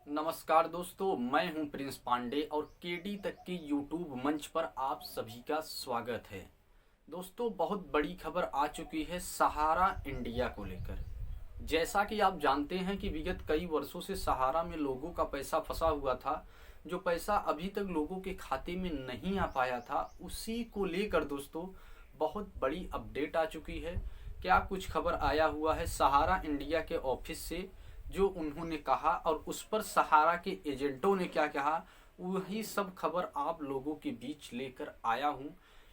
नमस्कार दोस्तों, मैं हूं प्रिंस पांडे और केडी तक के यूट्यूब मंच पर आप सभी का स्वागत है। दोस्तों, बहुत बड़ी खबर आ चुकी है सहारा इंडिया को लेकर। जैसा कि आप जानते हैं कि विगत कई वर्षों से सहारा में लोगों का पैसा फंसा हुआ था। जो पैसा अभी तक लोगों के खाते में नहीं आ पाया था, उसी को लेकर दोस्तों बहुत बड़ी अपडेट आ चुकी है। क्या कुछ खबर आया हुआ है सहारा इंडिया के ऑफिस से, जो उन्होंने कहा और उस पर सहारा के एजेंटों ने क्या कहा, वही सब खबर आप लोगों के बीच लेकर आया हूं।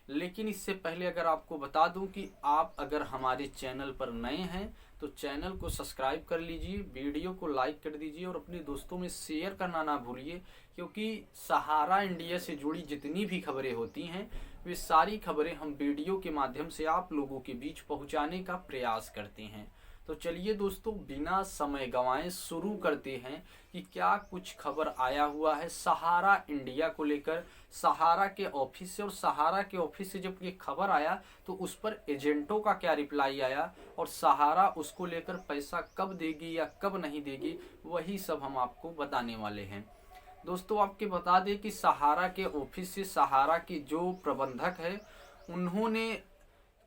लेकिन इससे पहले अगर आपको बता दूं कि आप अगर हमारे चैनल पर नए हैं तो चैनल को सब्सक्राइब कर लीजिए, वीडियो को लाइक कर दीजिए और अपने दोस्तों में शेयर करना ना भूलिए, क्योंकि सहारा इंडिया से जुड़ी जितनी भी खबरें होती हैं वे सारी खबरें हम वीडियो के माध्यम से आप लोगों के बीच पहुंचाने का प्रयास करते हैं। तो चलिए दोस्तों, बिना समय गंवाए शुरू करते हैं कि क्या कुछ खबर आया हुआ है सहारा इंडिया को लेकर सहारा के ऑफिस से। और सहारा के ऑफिस से जब ये खबर आया तो उस पर एजेंटों का क्या रिप्लाई आया और सहारा उसको लेकर पैसा कब देगी या कब नहीं देगी, वही सब हम आपको बताने वाले हैं। दोस्तों, आपके बता दें कि सहारा के ऑफिस से सहारा के जो प्रबंधक है उन्होंने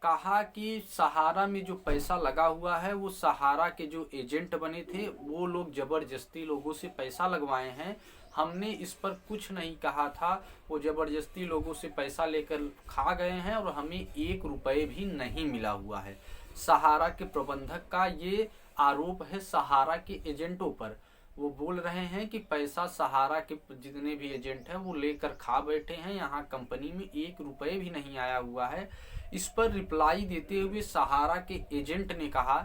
कहा कि सहारा में जो पैसा लगा हुआ है वो सहारा के जो एजेंट बने थे वो लोग जबरदस्ती लोगों से पैसा लगवाए हैं। हमने इस पर कुछ नहीं कहा था, वो जबरदस्ती लोगों से पैसा लेकर खा गए हैं और हमें 1 रुपए भी नहीं मिला हुआ है। सहारा के प्रबंधक का ये आरोप है सहारा के एजेंटों पर। वो बोल रहे हैं कि पैसा सहारा के जितने भी एजेंट हैं वो लेकर खा बैठे हैं, यहाँ कंपनी में 1 रुपए भी नहीं आया हुआ है। इस पर रिप्लाई देते हुए सहारा के एजेंट ने कहा,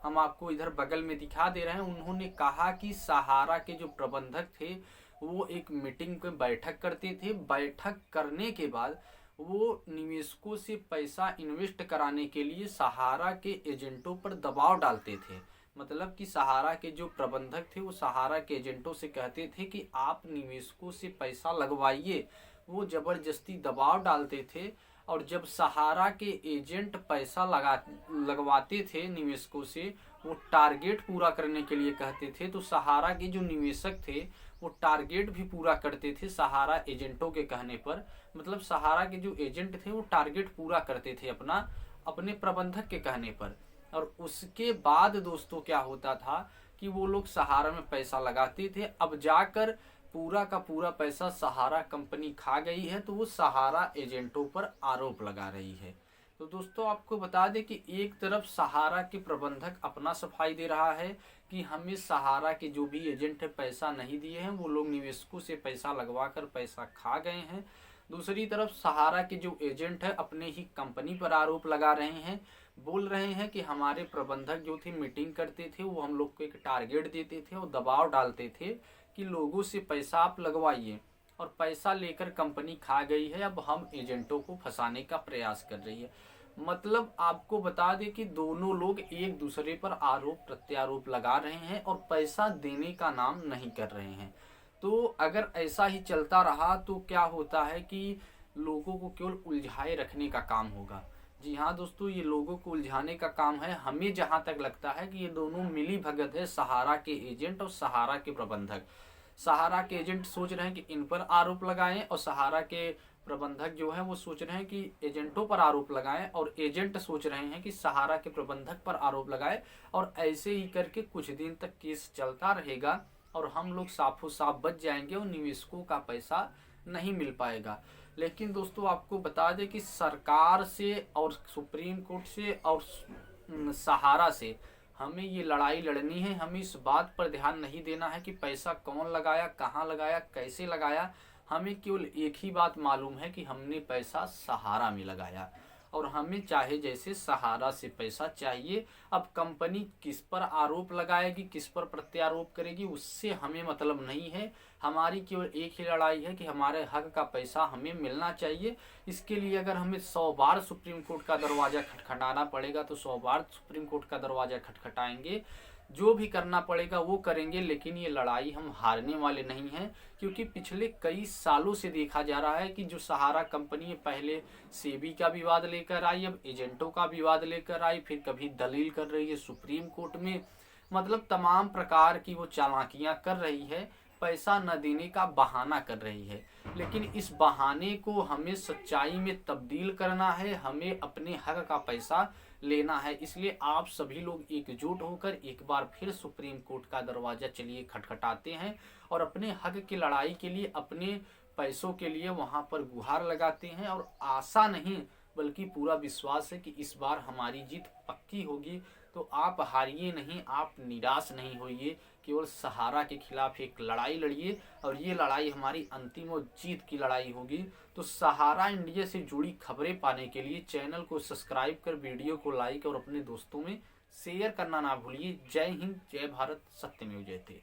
हम आपको इधर बगल में दिखा दे रहे हैं, उन्होंने कहा कि सहारा के जो प्रबंधक थे वो एक मीटिंग पे बैठक करते थे। बैठक करने के बाद वो निवेशकों से पैसा इन्वेस्ट कराने के लिए सहारा के एजेंटों पर दबाव डालते थे। मतलब कि सहारा के जो प्रबंधक थे वो सहारा के एजेंटों से कहते थे कि आप निवेशकों से पैसा लगवाइए। वो जबरदस्ती दबाव डालते थे और जब सहारा के एजेंट पैसा लगवाते थे निवेशकों से, वो टारगेट पूरा करने के लिए कहते थे, तो सहारा के जो निवेशक थे वो टारगेट भी पूरा करते थे सहारा एजेंटों के कहने पर। मतलब सहारा के जो एजेंट थे वो टारगेट पूरा करते थे अपने प्रबंधक के कहने पर। और उसके बाद दोस्तों क्या होता था कि वो लोग सहारा में पैसा लगाते थे। अब जाकर पूरा का पूरा पैसा सहारा कंपनी खा गई है, तो वो सहारा एजेंटों पर आरोप लगा रही है। तो दोस्तों, आपको बता दें कि एक तरफ सहारा के प्रबंधक अपना सफाई दे रहा है कि हमें सहारा के जो भी एजेंट है पैसा नहीं दिए हैं, वो लोग निवेशकों से पैसा लगवा कर पैसा खा गए हैं। दूसरी तरफ सहारा के जो एजेंट है अपने ही कंपनी पर आरोप लगा रहे हैं, बोल रहे हैं कि हमारे प्रबंधक जो थे मीटिंग करते थे, वो हम लोग को एक टारगेट देते थे और दबाव डालते थे कि लोगों से पैसा आप लगवाइए, और पैसा लेकर कंपनी खा गई है। अब हम एजेंटों को फंसाने का प्रयास कर रही है। मतलब आपको बता दें कि दोनों लोग एक दूसरे पर आरोप प्रत्यारोप लगा रहे हैं और पैसा देने का नाम नहीं कर रहे हैं। तो अगर ऐसा ही चलता रहा तो क्या होता है कि लोगों को केवल उलझाए रखने का काम होगा। जी हाँ दोस्तों, ये लोगों को उलझाने का काम है। हमें जहाँ तक लगता है कि ये दोनों मिली भगत है, सहारा के एजेंट और सहारा के प्रबंधक। सहारा के एजेंट सोच रहे हैं कि इन पर आरोप लगाएं और सहारा के प्रबंधक जो है वो सोच रहे हैं कि एजेंटों पर आरोप लगाएं, और एजेंट सोच रहे हैं कि सहारा के प्रबंधक पर आरोप लगाएं। और ऐसे ही करके कुछ दिन तक केस चलता रहेगा और हम लोग साफों साफ बच जाएंगे और निवेशकों का पैसा नहीं मिल पाएगा। लेकिन दोस्तों, आपको बता दें कि सरकार से और सुप्रीम कोर्ट से और सहारा से हमें ये लड़ाई लड़नी है। हमें इस बात पर ध्यान नहीं देना है कि पैसा कौन लगाया, कहाँ लगाया, कैसे लगाया। हमें केवल एक ही बात मालूम है कि हमने पैसा सहारा में लगाया और हमें चाहे जैसे सहारा से पैसा चाहिए। अब कंपनी किस पर आरोप लगाएगी, किस पर प्रत्यारोप करेगी, उससे हमें मतलब नहीं है। हमारी केवल एक ही लड़ाई है कि हमारे हक का पैसा हमें मिलना चाहिए। इसके लिए अगर हमें 100 बार सुप्रीम कोर्ट का दरवाजा खटखटाना पड़ेगा तो 100 बार सुप्रीम कोर्ट का दरवाजा खटखटाएंगे। जो भी करना पड़ेगा वो करेंगे, लेकिन ये लड़ाई हम हारने वाले नहीं हैं। क्योंकि पिछले कई सालों से देखा जा रहा है कि जो सहारा कंपनी है, पहले सेबी का विवाद लेकर आई, अब एजेंटों का विवाद लेकर आई, फिर कभी दलील कर रही है सुप्रीम कोर्ट में। मतलब तमाम प्रकार की वो चालाकियां कर रही है। पैसा न देने का बहाना कर रही है। लेकिन इस बहाने को हमें सच्चाई में तब्दील करना है, हमें अपने हक का पैसा लेना है। इसलिए आप सभी लोग एकजुट होकर एक बार फिर सुप्रीम कोर्ट का दरवाजा चलिए खटखटाते हैं और अपने हक की लड़ाई के लिए, अपने पैसों के लिए वहां पर गुहार लगाते हैं। और आशा नहीं बल्कि पूरा विश्वास है कि इस बार हमारी जीत पक्की होगी। तो आप हारिए नहीं, आप निराश नहीं होइए, केवल सहारा के खिलाफ एक लड़ाई लड़िए और ये लड़ाई हमारी अंतिम और जीत की लड़ाई होगी। तो सहारा इंडिया से जुड़ी खबरें पाने के लिए चैनल को सब्सक्राइब कर, वीडियो को लाइक और अपने दोस्तों में शेयर करना ना भूलिए। जय हिंद, जय भारत, सत्यमेव जयते।